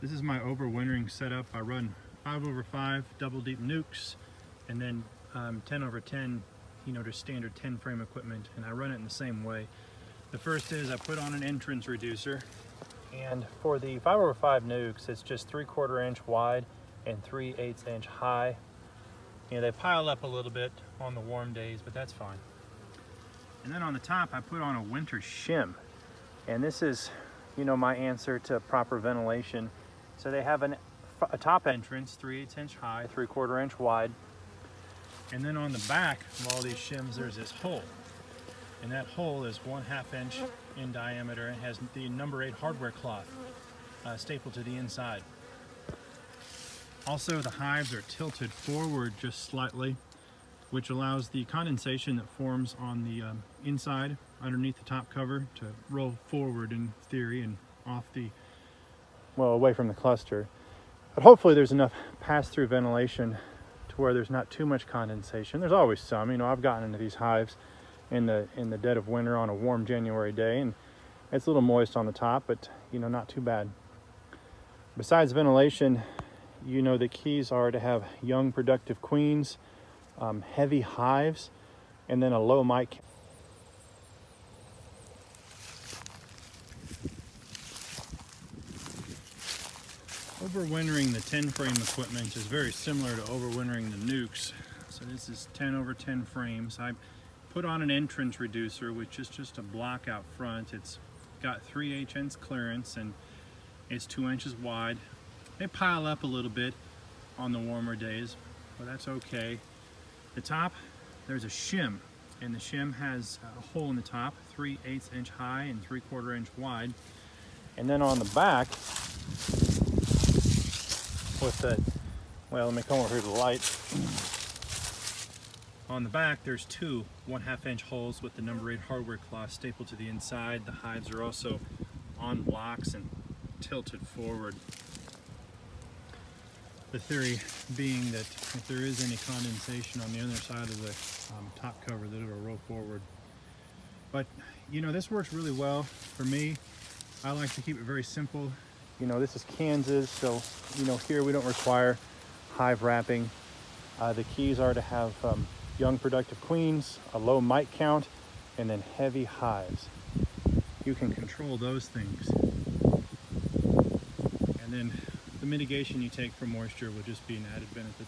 This is my overwintering setup. I run 5/5 double deep nukes, and then 10/10, just standard 10 frame equipment, and I run it in the same way. The first is I put on an entrance reducer, and for the 5/5 nukes, it's just 3/4 inch wide and 3/8 inch high. They pile up a little bit on the warm days, but that's fine. And then on the top, I put on a winter shim, and this is, my answer to proper ventilation. So they have a top entrance, 3/8 inch high, 3/4 inch wide. And then on the back of all these shims, there's this hole. And that hole is 1/2 inch in diameter and has the number 8 hardware cloth stapled to the inside. Also, the hives are tilted forward just slightly, which allows the condensation that forms on the inside underneath the top cover to roll forward in theory and off away from the cluster. But hopefully there's enough pass-through ventilation to where there's not too much condensation. There's always some. I've gotten into these hives in the dead of winter on a warm January day, and it's a little moist on the top, but not too bad. Besides ventilation, the keys are to have young productive queens, heavy hives, and then a low mite. Overwintering the 10 frame equipment is very similar to overwintering the nukes. So this is 10/10 frames. I put on an entrance reducer, which is just a block out front. It's got 3/8 inch clearance and it's 2 inches wide. They pile up a little bit on the warmer days, but that's okay. The top, there's a shim, and the shim has a hole in the top, 3/8 inch high and 3/4 inch wide. And then on the back, let me come over here to the light. On the back, there's two 1/2 inch holes with the number 8 hardware cloth stapled to the inside. The hives are also on blocks and tilted forward. The theory being that if there is any condensation on the other side of the top cover, that it'll roll forward. But this works really well for me. I like to keep it very simple. This is Kansas, so here we don't require hive wrapping. The keys are to have young productive queens, a low mite count, and then heavy hives. You can control those things. And then the mitigation you take for moisture will just be an added benefit.